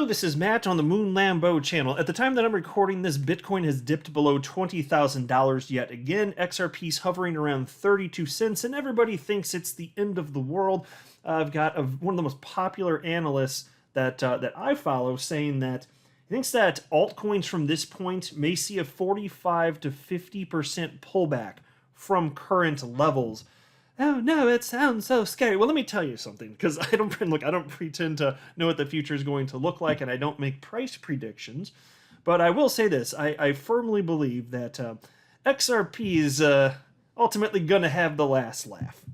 Hello, this is Matt on the Moon Lambo channel. At the time that I'm recording this, Bitcoin has dipped below $20,000 yet again. XRP's hovering around 32 cents, and everybody thinks it's the end of the world. I've got one of the most popular analysts that I follow saying that he thinks that altcoins from this point may see a 45 to 50% pullback from current levels. Oh no, it sounds so scary. Well, let me tell you something, because I don't pretend to know what the future is going to look like, and I don't make price predictions. But I will say this: I firmly believe that XRP is ultimately going to have the last laugh.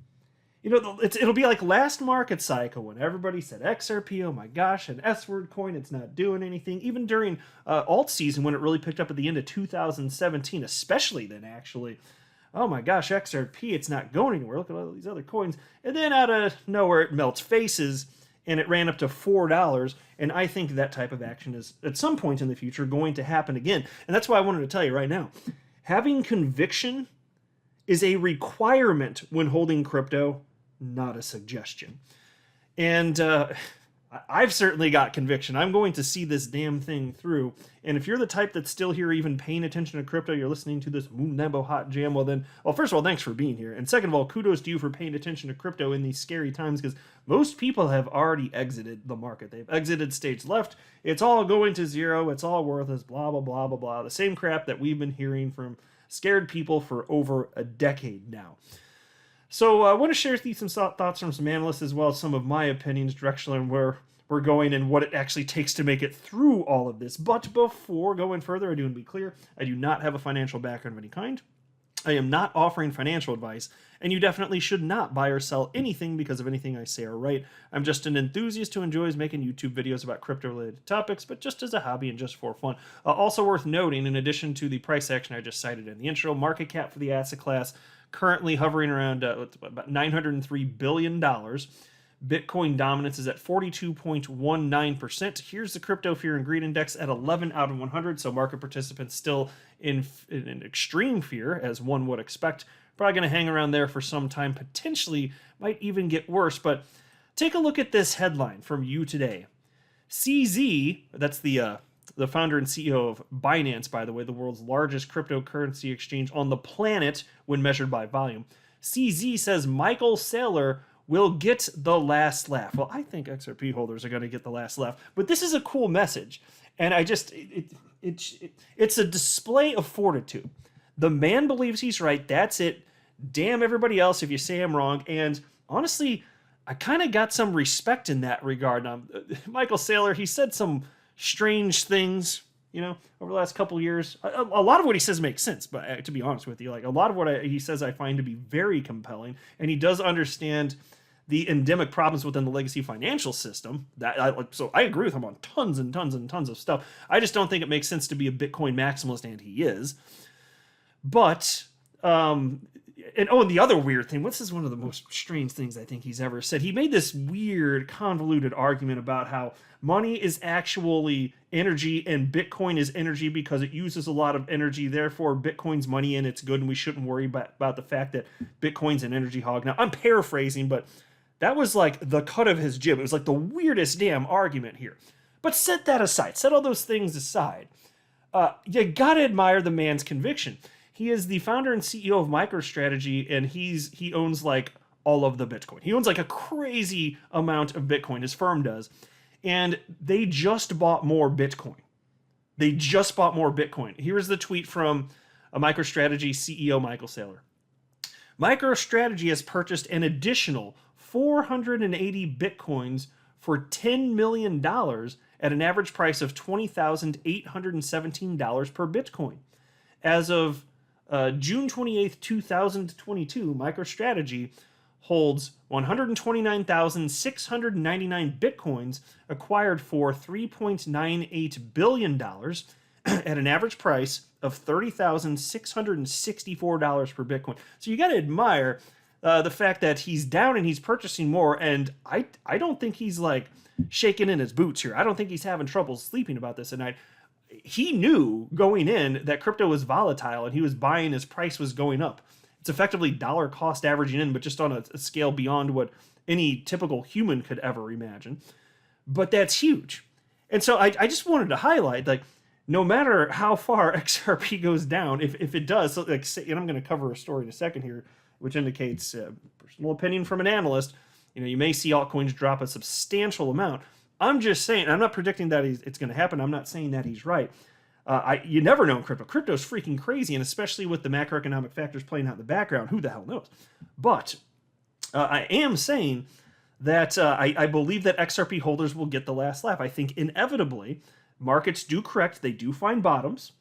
You know, it'll be like last market cycle when everybody said XRP, oh my gosh, an S-word coin, it's not doing anything. Even during alt season when it really picked up at the end of 2017, especially then actually. Oh my gosh, XRP, it's not going anywhere. Look at all these other coins. And then out of nowhere, it melts faces, and it ran up to $4. And I think that type of action is, at some point in the future, going to happen again. And that's why I wanted to tell you right now. Having conviction is a requirement when holding crypto, not a suggestion. And I've certainly got conviction. I'm going to see this damn thing through. And if you're the type that's still here even paying attention to crypto, you're listening to this Moon Lambo Hot Jam, well, first of all, thanks for being here. And second of all, kudos to you for paying attention to crypto in these scary times, because most people have already exited the market. They've exited stage left. It's all going to zero. It's all worthless, blah, blah, blah, blah, blah. The same crap that we've been hearing from scared people for over a decade now. So I want to share with you some thoughts from some analysts, as well as some of my opinions directionally on where we're going and what it actually takes to make it through all of this. But before going further, I do want to be clear, I do not have a financial background of any kind. I am not offering financial advice, and you definitely should not buy or sell anything because of anything I say or write. I'm just an enthusiast who enjoys making YouTube videos about crypto-related topics, but just as a hobby and just for fun. Also worth noting, in addition to the price action I just cited in the intro, market cap for the asset class currently hovering around about $903 billion. Bitcoin dominance is at 42.19%. Here's the Crypto Fear and Greed Index at 11 out of 100, so market participants still in extreme fear, as one would expect. Probably going to hang around there for some time, potentially might even get worse. But take a look at this headline from You Today. CZ, that's the founder and CEO of Binance, by the way, the world's largest cryptocurrency exchange on the planet when measured by volume. CZ says Michael Saylor will get the last laugh. Well, I think XRP holders are going to get the last laugh, but this is a cool message, and it's a display of fortitude. The man believes he's right. That's it. Damn everybody else if you say I'm wrong. And honestly, I kind of got some respect in that regard. Michael Saylor, he said some strange things, over the last couple years. A lot of what he says makes sense, but to be honest with you, like a lot of what he says I find to be very compelling, and he does understand the endemic problems within the legacy financial system. So I agree with him on tons and tons and tons of stuff. I just don't think it makes sense to be a Bitcoin maximalist, and he is. But, and the other weird thing, this is one of the most strange things I think he's ever said. He made this weird, convoluted argument about how money is actually energy and Bitcoin is energy because it uses a lot of energy. Therefore, Bitcoin's money and it's good, and we shouldn't worry about the fact that Bitcoin's an energy hog. Now, I'm paraphrasing, but that was like the cut of his jib. It was like the weirdest damn argument here. But set that aside. Set all those things aside. You gotta admire the man's conviction. He is the founder and CEO of MicroStrategy, and he owns like all of the Bitcoin. He owns like a crazy amount of Bitcoin. His firm does. And they just bought more Bitcoin. Here's the tweet from a MicroStrategy CEO, Michael Saylor. MicroStrategy has purchased an additional 480 Bitcoins for $10 million at an average price of $20,817 per Bitcoin. As of June 28th, 2022, MicroStrategy holds 129,699 Bitcoins acquired for $3.98 billion at an average price of $30,664 per Bitcoin. So you got to admire the fact that he's down and he's purchasing more, and I don't think he's like shaking in his boots here. I don't think he's having trouble sleeping about this at night. He knew going in that crypto was volatile, and he was buying as price was going up. It's effectively dollar cost averaging in, but just on a scale beyond what any typical human could ever imagine. But that's huge. And so I just wanted to highlight, like, no matter how far XRP goes down, if it does, so like, and I'm going to cover a story in a second here, which indicates personal opinion from an analyst. You may see altcoins drop a substantial amount. I'm just saying, I'm not predicting that it's going to happen. I'm not saying that he's right. You never know in crypto. Crypto's freaking crazy, and especially with the macroeconomic factors playing out in the background, who the hell knows? But I am saying that I believe that XRP holders will get the last laugh. I think inevitably markets do correct. They do find bottoms,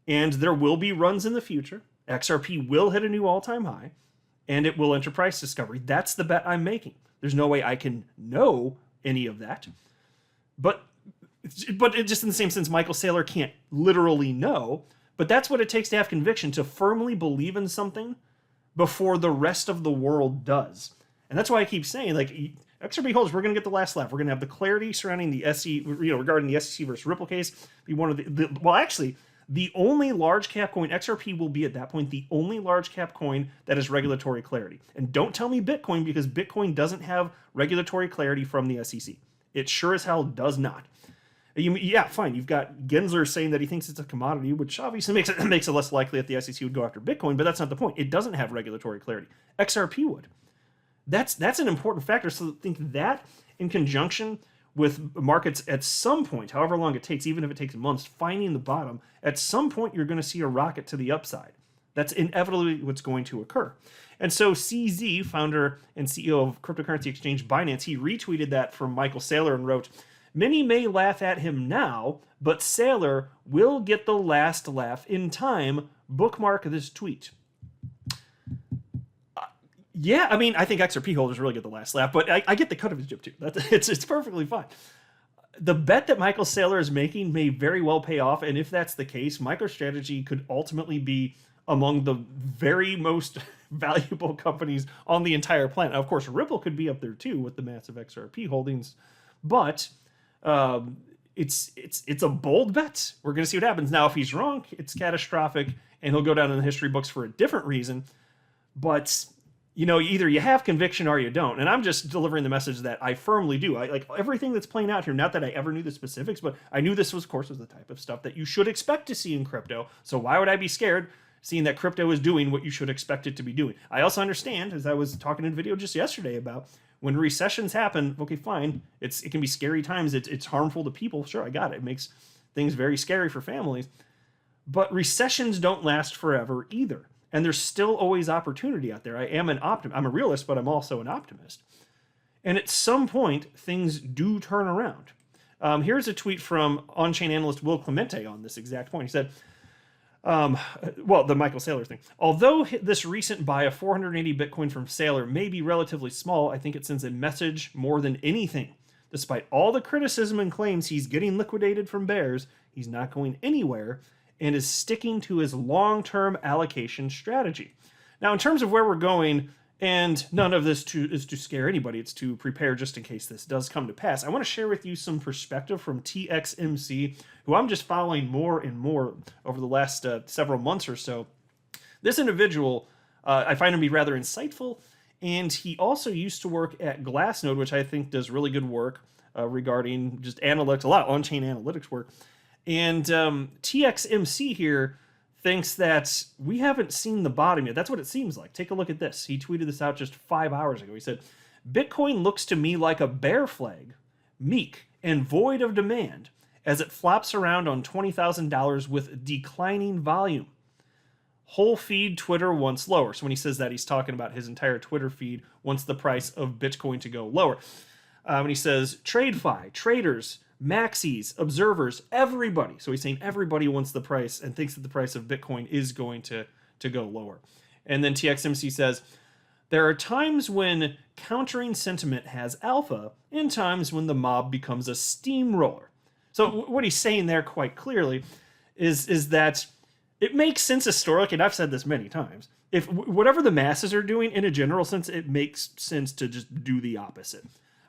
and there will be runs in the future. XRP will hit a new all-time high, and it will enter price discovery. That's the bet I'm making. There's no way I can know any of that. But it just in the same sense, Michael Saylor can't literally know. But that's what it takes to have conviction, to firmly believe in something before the rest of the world does. And that's why I keep saying, like, XRP holders, we're going to get the last laugh. We're going to have the clarity surrounding the SEC, regarding the SEC versus Ripple case. Be one of the only large cap coin. XRP will be at that point the only large cap coin that has regulatory clarity. And don't tell me Bitcoin, because Bitcoin doesn't have regulatory clarity from the SEC. It sure as hell does not. Yeah, fine. You've got Gensler saying that he thinks it's a commodity, which obviously makes it less likely that the SEC would go after Bitcoin, but that's not the point. It doesn't have regulatory clarity. XRP would. That's an important factor. So think that in conjunction with markets at some point, however long it takes, even if it takes months, finding the bottom, at some point you're going to see a rocket to the upside. That's inevitably what's going to occur. And so CZ, founder and CEO of cryptocurrency exchange Binance, he retweeted that from Michael Saylor and wrote, "Many may laugh at him now, but Saylor will get the last laugh in time. Bookmark this tweet." Yeah, I mean, I think XRP holders really get the last laugh, but I get the cut of his jib too. It's perfectly fine. The bet that Michael Saylor is making may very well pay off, and if that's the case, MicroStrategy could ultimately be among the very most valuable companies on the entire planet. Now, of course, Ripple could be up there too with the massive XRP holdings, but it's a bold bet. We're going to see what happens. Now, if he's wrong, it's catastrophic, and he'll go down in the history books for a different reason. But either you have conviction or you don't. And I'm just delivering the message that I firmly do. I like everything that's playing out here. Not that I ever knew the specifics, but I knew this was, of course, was the type of stuff that you should expect to see in crypto. So why would I be scared seeing that crypto is doing what you should expect it to be doing? I also understand, as I was talking in a video just yesterday about, when recessions happen, okay, fine, it can be scary times. It's harmful to people. Sure, I got it. It makes things very scary for families. But recessions don't last forever either. And there's still always opportunity out there. I am an optimist. I'm a realist, but I'm also an optimist. And at some point, things do turn around. Here's a tweet from on-chain analyst Will Clemente on this exact point. He said, the Michael Saylor thing. "Although this recent buy of 480 Bitcoin from Saylor may be relatively small, I think it sends a message more than anything. Despite all the criticism and claims he's getting liquidated from bears, he's not going anywhere and is sticking to his long-term allocation strategy." Now, in terms of where we're going, and none of this is to scare anybody, it's to prepare just in case this does come to pass, I want to share with you some perspective from TXMC, who I'm just following more and more over the last several months or so. This individual, I find him to be rather insightful, and he also used to work at Glassnode, which I think does really good work regarding just analytics, a lot of on-chain analytics work. And TXMC here thinks that we haven't seen the bottom yet. That's what it seems like. Take a look at this. He tweeted this out just 5 hours ago. He said, "Bitcoin looks to me like a bear flag, meek and void of demand, as it flops around on $20,000 with declining volume. Whole feed Twitter wants lower." So when he says that, he's talking about his entire Twitter feed wants the price of Bitcoin to go lower. When he says TradeFi, traders, maxis, observers, everybody. So he's saying everybody wants the price and thinks that the price of Bitcoin is going to go lower. And then TXMC says, "There are times when countering sentiment has alpha and times when the mob becomes a steamroller." So what he's saying there quite clearly is that it makes sense historically, and I've said this many times, if whatever the masses are doing in a general sense, it makes sense to just do the opposite.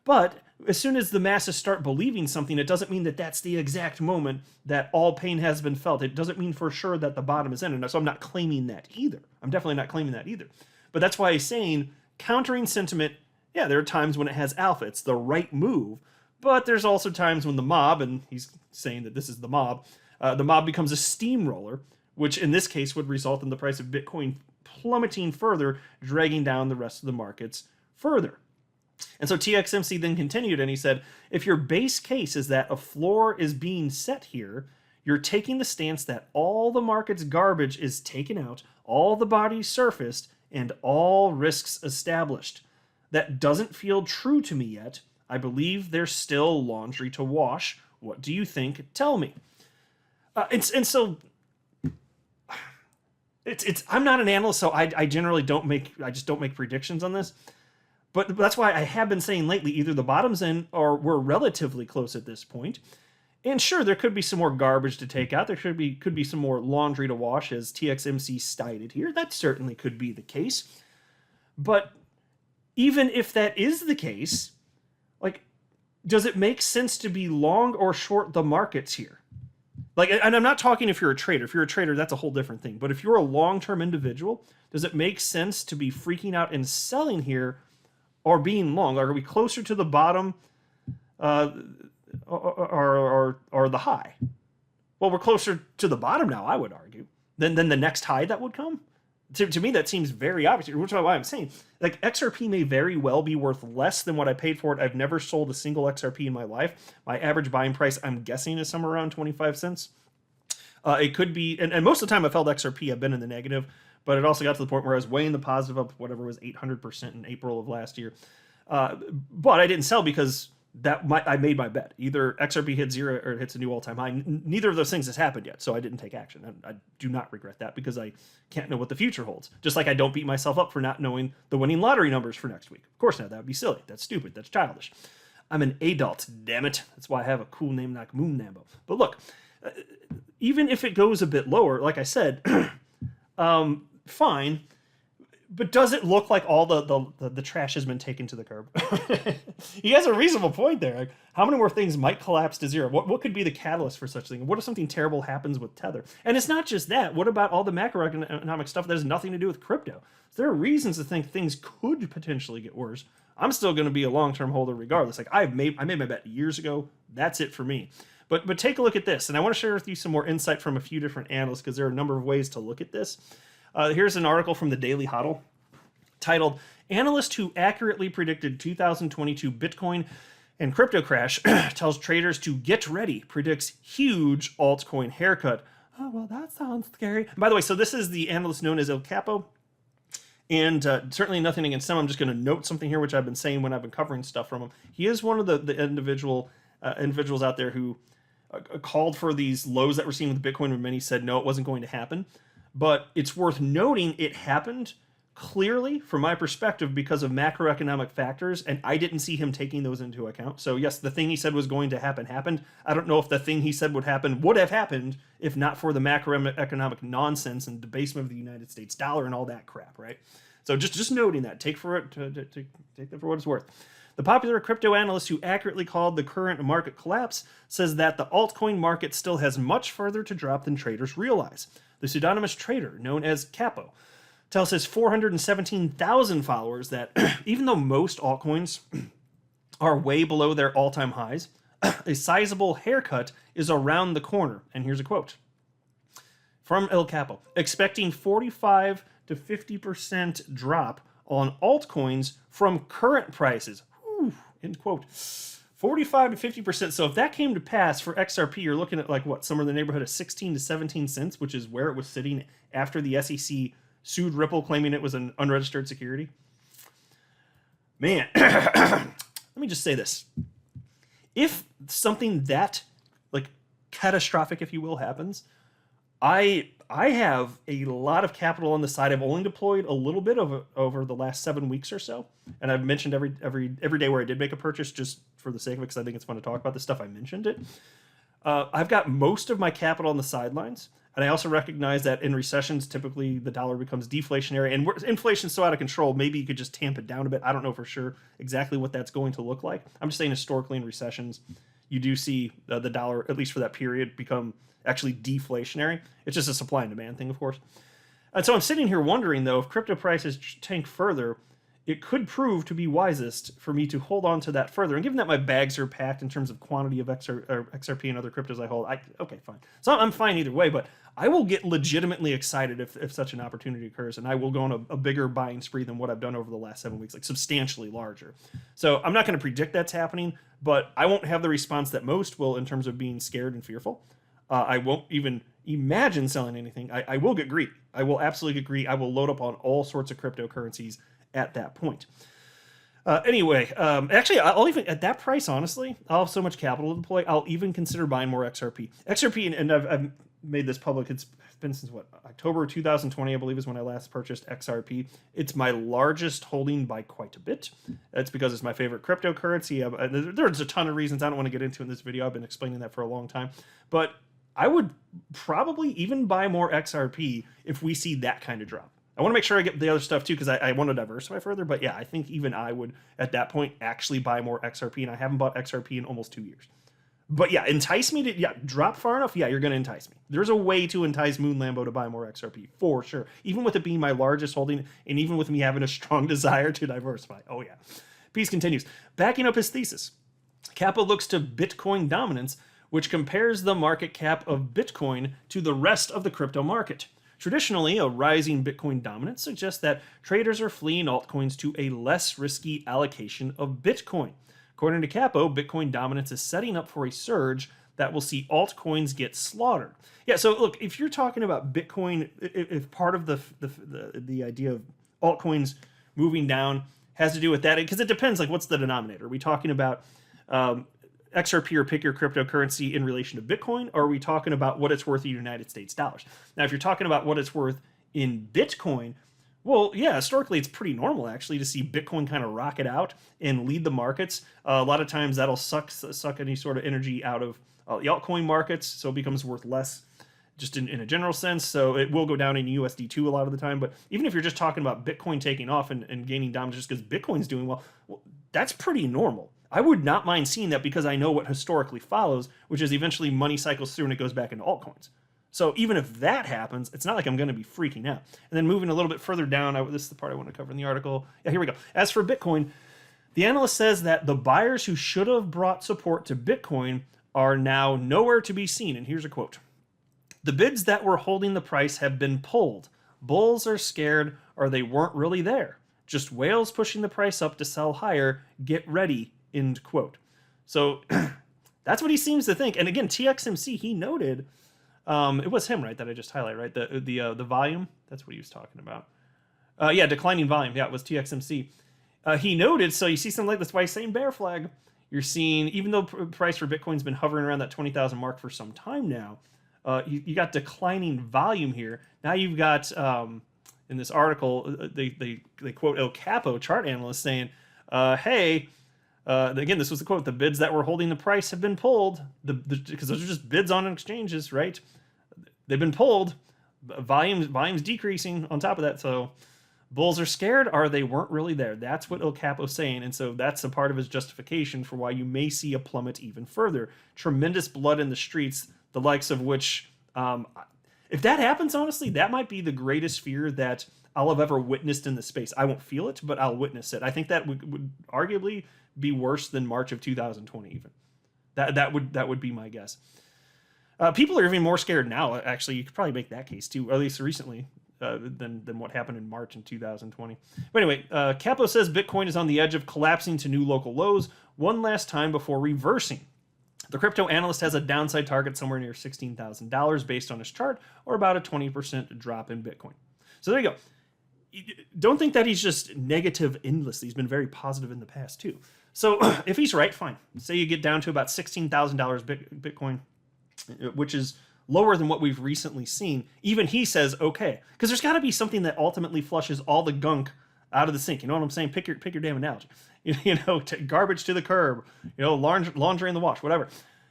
But as soon as the masses start believing something, it doesn't mean that that's the exact moment that all pain has been felt. It doesn't mean for sure that the bottom is in. And so I'm not claiming that either. I'm definitely not claiming that either. But that's why he's saying countering sentiment, yeah, there are times when it has alpha. It's the right move. But there's also times when the mob, and he's saying that this is the mob becomes a steamroller, which in this case would result in the price of Bitcoin plummeting further, dragging down the rest of the markets further. And so TXMC then continued and he said, if your base case is that a floor is being set here, you're taking the stance that all the market's garbage is taken out, all the bodies surfaced, and all risks established. That doesn't feel true to me yet. I believe there's still laundry to wash. What do you think? Tell me. And so it's I'm not an analyst, so I generally don't make predictions on this. But that's why I have been saying lately, either the bottom's in or we're relatively close at this point. And sure, there could be some more garbage to take out. There could be some more laundry to wash, as TXMC stated here. That certainly could be the case. But even if that is the case, like, does it make sense to be long or short the markets here? Like, and I'm not talking if you're a trader. If you're a trader, that's a whole different thing. But if you're a long-term individual, does it make sense to be freaking out and selling here or being long? Are we closer to the bottom or the high? Well, we're closer to the bottom now, I would argue, than the next high that would come. To me, that seems very obvious, which is why I'm saying, like, XRP may very well be worth less than what I paid for it. I've never sold a single XRP in my life. My average buying price, I'm guessing, is somewhere around 25 cents. It could be, and most of the time I've held XRP, I've been in the negative, but it also got to the point where I was weighing the positive up, whatever was 800% in April of last year. But I didn't sell because I made my bet. Either XRP hits zero or it hits a new all-time high. Neither of those things has happened yet, so I didn't take action. I do not regret that because I can't know what the future holds. Just like I don't beat myself up for not knowing the winning lottery numbers for next week. Of course not. That would be silly. That's stupid. That's childish. I'm an adult, damn it. That's why I have a cool name like Moon Nambo. But look, even if it goes a bit lower, like I said, fine. But does it look like all the trash has been taken to the curb? He has a reasonable point there. Like, how many more things might collapse to zero? What could be the catalyst for such thing? What if something terrible happens with Tether? And it's not just that. What about all the macroeconomic stuff that has nothing to do with crypto? There are reasons to think things could potentially get worse. I'm still going to be a long-term holder regardless. Like, I made my bet years ago. That's it for me. But take a look at this. And I want to share with you some more insight from a few different analysts because there are a number of ways to look at this. Here's an article from the Daily Huddle titled, Analyst Who Accurately Predicted 2022 Bitcoin and Crypto Crash Tells Traders to Get Ready, Predicts Huge Altcoin Haircut. Oh, well, that sounds scary. And by the way, so this is the analyst known as El Capo. And certainly nothing against him. I'm just going to note something here, which I've been saying when I've been covering stuff from him. He is one of the individuals out there who called for these lows that we're seeing with Bitcoin when many said no, it wasn't going to happen. But it's worth noting it happened clearly, from my perspective, because of macroeconomic factors, and I didn't see him taking those into account. So yes, the thing he said was going to happen happened. I don't know if the thing he said would happen would have happened if not for the macroeconomic nonsense and debasement of the United States dollar and all that crap, right? So just noting that. Take that for what it's worth. The popular crypto analyst who accurately called the current market collapse says that the altcoin market still has much further to drop than traders realize. The pseudonymous trader, known as Capo, tells his 417,000 followers that even though most altcoins are way below their all-time highs, a sizable haircut is around the corner. And here's a quote from El Capo, expecting 45 to 50% drop on altcoins from current prices. Whew, end quote. 45 to 50%. So if that came to pass for XRP, you're looking at like what, somewhere in the neighborhood of 16 to 17 cents, which is where it was sitting after the SEC sued Ripple, claiming it was an unregistered security. Man, let me just say this. If something that, like, catastrophic, if you will, happens, I have a lot of capital on the side. I've only deployed a little bit over the last 7 weeks or so. And I've mentioned every day where I did make a purchase just for the sake of it, because I think it's fun to talk about this stuff. I mentioned it. I've got most of my capital on the sidelines. And I also recognize that in recessions, typically the dollar becomes deflationary. And inflation's so out of control, maybe you could just tamp it down a bit. I don't know for sure exactly what that's going to look like. I'm just saying historically in recessions, you do see the dollar, at least for that period, become actually deflationary. It's just a supply and demand thing, of course. And so I'm sitting here wondering, though, if crypto prices tank further, it could prove to be wisest for me to hold on to that further. And given that my bags are packed in terms of quantity of XRP and other cryptos I hold, okay, fine. So I'm fine either way, but I will get legitimately excited if such an opportunity occurs, and I will go on a bigger buying spree than what I've done over the last 7 weeks, like substantially larger. So I'm not going to predict that's happening, but I won't have the response that most will in terms of being scared and fearful. I won't even imagine selling anything. I will get greedy. I will absolutely get greedy. I will load up on all sorts of cryptocurrencies at that point. Actually, I'll even, at that price, honestly, I'll have so much capital to deploy, I'll even consider buying more XRP. XRP, and I've made this public, it's been since October 2020, I believe, is when I last purchased XRP. It's my largest holding by quite a bit. That's because it's my favorite cryptocurrency. There's a ton of reasons I don't want to get into in this video. I've been explaining that for a long time. But I would probably even buy more XRP if we see that kind of drop. I want to make sure I get the other stuff too, because I want to diversify further. But yeah, I think even I would, at that point, actually buy more XRP. And I haven't bought XRP in almost 2 years. But yeah, entice me to, drop far enough. Yeah, you're going to entice me. There's a way to entice Moon Lambo to buy more XRP, for sure. Even with it being my largest holding, and even with me having a strong desire to diversify. Oh yeah. Peace continues. Backing up his thesis, Kappa looks to Bitcoin dominance, which compares the market cap of Bitcoin to the rest of the crypto market. Traditionally, a rising Bitcoin dominance suggests that traders are fleeing altcoins to a less risky allocation of Bitcoin. According to Capo, Bitcoin dominance is setting up for a surge that will see altcoins get slaughtered. Yeah, so look, if you're talking about Bitcoin, if part of the idea of altcoins moving down has to do with that, because it depends, like, what's the denominator? Are we talking about XRP or pick your cryptocurrency in relation to Bitcoin, or are we talking about what it's worth in United States dollars? Now, if you're talking about what it's worth in Bitcoin, well, yeah, historically it's pretty normal actually to see Bitcoin kind of rocket out and lead the markets. A lot of times that'll suck any sort of energy out of the altcoin markets, so it becomes worth less just in a general sense. So it will go down in USD2 a lot of the time. But even if you're just talking about Bitcoin taking off and gaining dominance just because Bitcoin's doing well, that's pretty normal. I would not mind seeing that because I know what historically follows, which is eventually money cycles through and it goes back into altcoins. So even if that happens, it's not like I'm going to be freaking out. And then moving a little bit further down, this is the part I want to cover in the article. Yeah, here we go. As for Bitcoin, the analyst says that the buyers who should have brought support to Bitcoin are now nowhere to be seen. And here's a quote. The bids that were holding the price have been pulled. Bulls are scared or they weren't really there. Just whales pushing the price up to sell higher. Get ready, end quote. So that's what he seems to think. And again, TXMC, he noted, it was him, right, that I just highlighted, right? The volume, that's what he was talking about. Yeah, declining volume. Yeah, it was TXMC. He noted, so you see something like this, why he's saying bear flag. You're seeing, even though price for Bitcoin's been hovering around that 20,000 mark for some time now, you got declining volume here. Now you've got, in this article, they quote El Capo, chart analyst, saying, hey, again, this was the quote, the bids that were holding the price have been pulled, because those are just bids on exchanges, right? They've been pulled, volume's decreasing on top of that, so bulls are scared or they weren't really there. That's what El Capo's saying, and so that's a part of his justification for why you may see a plummet even further. Tremendous blood in the streets, the likes of which, if that happens, honestly, that might be the greatest fear that I'll have ever witnessed in the space. I won't feel it, but I'll witness it. I think that would arguably be worse than March of 2020 even. That would be my guess. People are even more scared now, actually. You could probably make that case too, or at least recently, than what happened in March in 2020. But anyway, Capo says Bitcoin is on the edge of collapsing to new local lows one last time before reversing. The crypto analyst has a downside target somewhere near $16,000 based on his chart, or about a 20% drop in Bitcoin. So there you go. Don't think that he's just negative endlessly. He's been very positive in the past too. So if he's right, fine. Say you get down to about $16,000 Bitcoin, which is lower than what we've recently seen. Even he says, okay, because there's got to be something that ultimately flushes all the gunk out of the sink. You know what I'm saying? Pick your damn analogy. Garbage to the curb, laundry in the wash, whatever.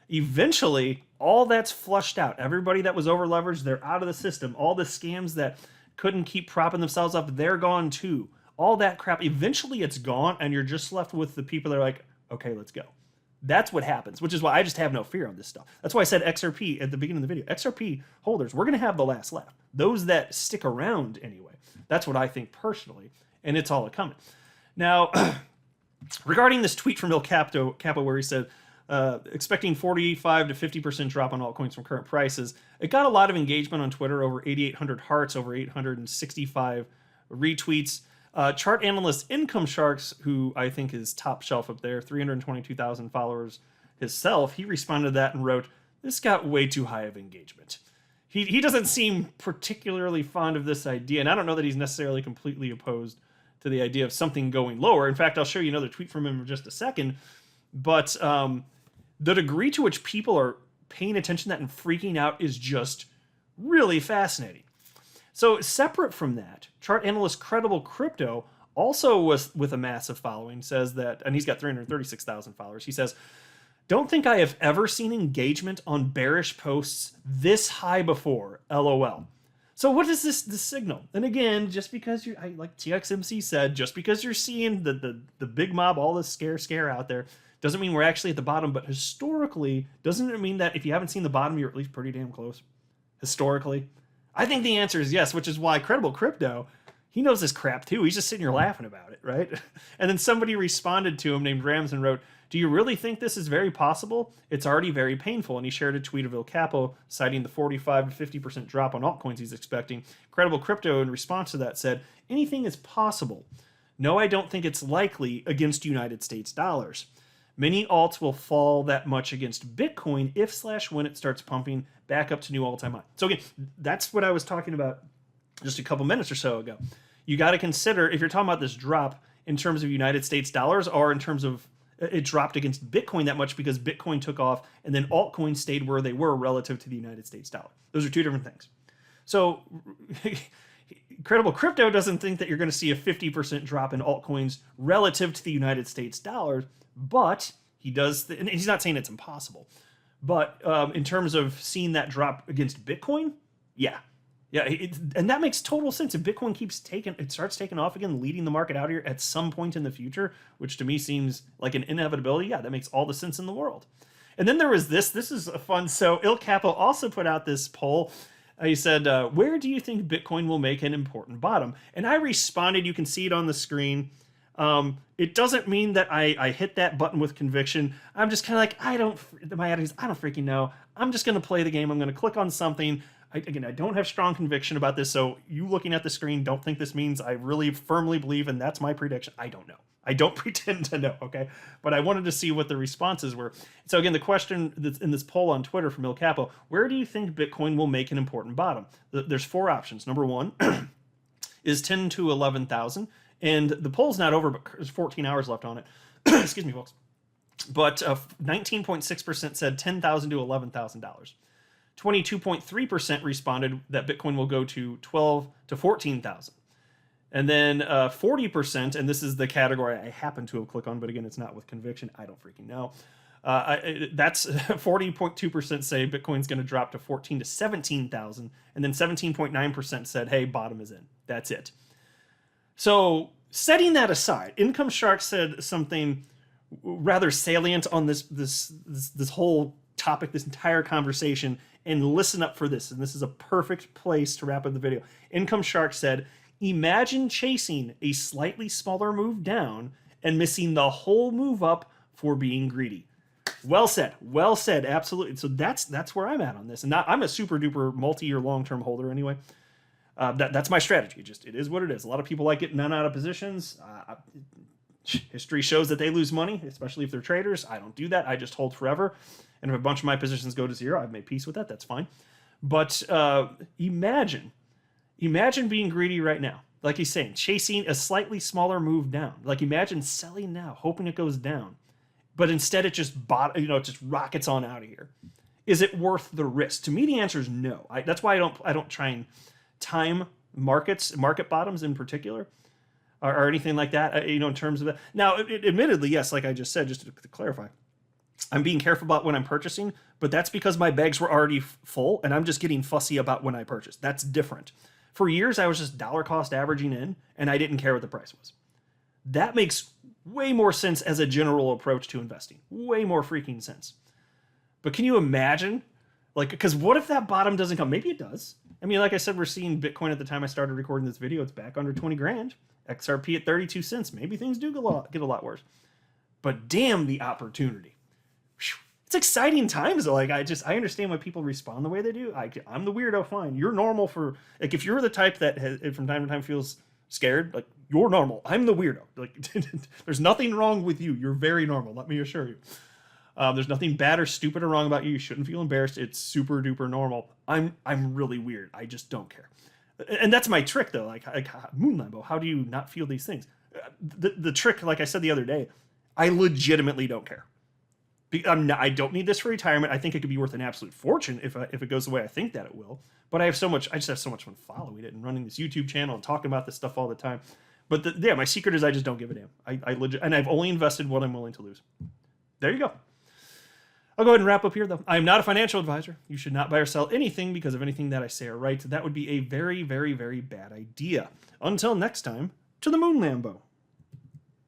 Eventually, all that's flushed out. Everybody that was over leveraged, they're out of the system. All the scams that couldn't keep propping themselves up, they're gone too. All that crap, eventually it's gone, and you're just left with the people that are like, okay, let's go. That's what happens, which is why I just have no fear on this stuff. That's why I said XRP at the beginning of the video. XRP holders, we're going to have the last laugh. Those that stick around anyway. That's what I think personally, and it's all coming. Now, regarding this tweet from Il Capo where he said, expecting 45 to 50% drop on altcoins from current prices, it got a lot of engagement on Twitter, over 8,800 hearts, over 865 retweets. Chart analyst Income Sharks, who I think is top shelf up there, 322,000 followers himself, he responded to that and wrote, "This got way too high of engagement." He doesn't seem particularly fond of this idea, and I don't know that he's necessarily completely opposed to the idea of something going lower. In fact, I'll show you another tweet from him in just a second. But the degree to which people are paying attention to that and freaking out is just really fascinating. So separate from that, chart analyst Credible Crypto, also with a massive following, says that, and he's got 336,000 followers, he says, "Don't think I have ever seen engagement on bearish posts this high before, LOL." So what is this signal? And again, just because like TXMC said, just because you're seeing the big mob, all this scare out there, doesn't mean we're actually at the bottom. But historically, doesn't it mean that if you haven't seen the bottom, you're at least pretty damn close? Historically, I think the answer is yes, which is why Credible Crypto, he knows this crap too. He's just sitting here laughing about it, right? And then somebody responded to him named Rams and wrote, "Do you really think this is very possible? It's already very painful." And he shared a tweet of Il Capo citing the 45 to 50% drop on altcoins he's expecting. Credible Crypto, in response to that, said, "Anything is possible. No, I don't think it's likely against United States dollars. Many alts will fall that much against Bitcoin if/when it starts pumping back up to new all-time high." So again, that's what I was talking about just a couple minutes or so ago. You got to consider, if you're talking about this drop in terms of United States dollars or in terms of it dropped against Bitcoin that much because Bitcoin took off and then altcoins stayed where they were relative to the United States dollar. Those are two different things. So Credible Crypto doesn't think that you're going to see a 50% drop in altcoins relative to the United States dollar, but he does, and he's not saying it's impossible, but in terms of seeing that drop against Bitcoin, yeah. Yeah, and that makes total sense. If Bitcoin starts taking off again, leading the market out here at some point in the future, which to me seems like an inevitability, yeah, that makes all the sense in the world. And then there was this is a fun, so Il Capo also put out this poll. He said, "Where do you think Bitcoin will make an important bottom?" And I responded, you can see it on the screen. It doesn't mean that I hit that button with conviction. I'm just kind of like, my attitude is, I don't freaking know. I'm just going to play the game. I'm going to click on something. I don't have strong conviction about this, so you looking at the screen, don't think this means I really firmly believe, and that's my prediction. I don't know. I don't pretend to know, okay? But I wanted to see what the responses were. So again, the question that's in this poll on Twitter from Il Capo, where do you think Bitcoin will make an important bottom? There's four options. Number one is 10 to 11,000, and the poll's not over, but there's 14 hours left on it. Excuse me, folks. But 19.6% said $10,000 to $11,000. 22.3% responded that Bitcoin will go to 12 to 14,000. And then 40%, and this is the category I happen to have clicked on, but again, it's not with conviction. I don't freaking know. That's 40.2% say Bitcoin's going to drop to 14 to 17,000. And then 17.9% said, hey, bottom is in. That's it. So setting that aside, Income Shark said something rather salient on this whole topic, this entire conversation, and listen up for this. And this is a perfect place to wrap up the video. Income Shark said, imagine chasing a slightly smaller move down and missing the whole move up for being greedy. Well said. Well said. Absolutely. So that's where I'm at on this. And I'm a super duper multi-year long-term holder anyway. That's my strategy. It is what it is. A lot of people like getting none out of positions. History shows that they lose money, especially if they're traders. I don't do that. I just hold forever. And if a bunch of my positions go to zero, I've made peace with that. That's fine. But imagine being greedy right now. Like he's saying, chasing a slightly smaller move down. Like imagine selling now, hoping it goes down. But instead it just just rockets on out of here. Is it worth the risk? To me, the answer is no. That's why I don't try and time market bottoms in particular, or anything like that. In terms of that. Now, admittedly, yes, like I just said, just to clarify, I'm being careful about when I'm purchasing, but that's because my bags were already full, and I'm just getting fussy about when I purchase. That's different. For years, I was just dollar cost averaging in, and I didn't care what the price was. That makes way more sense as a general approach to investing. Way more freaking sense. But can you imagine? Because what if that bottom doesn't come? Maybe it does. I mean, like I said, we're seeing Bitcoin at the time I started recording this video. It's back under 20 grand. XRP at 32 cents. Maybe things do get a lot worse. But damn the opportunity. It's exciting times though. Like I understand why people respond the way they do. I'm the weirdo, fine. You're normal for, like, if you're the type that from time to time feels scared, like, you're normal. I'm the weirdo. Like, there's nothing wrong with you. You're very normal, let me assure you. There's nothing bad or stupid or wrong about you. You shouldn't feel embarrassed. It's super duper normal. I'm really weird. I just don't care. And that's my trick though. Like Moon Lambo, how do you not feel these things? The trick, like I said the other day, I legitimately don't care. I don't need this for retirement. I think it could be worth an absolute fortune if it goes the way I think that it will. But I just have so much fun following it and running this YouTube channel and talking about this stuff all the time. But yeah, my secret is I just don't give a damn. And I've only invested what I'm willing to lose. There you go. I'll go ahead and wrap up here, though. I am not a financial advisor. You should not buy or sell anything because of anything that I say or write. That would be a very, very, very bad idea. Until next time, to the Moon Lambo.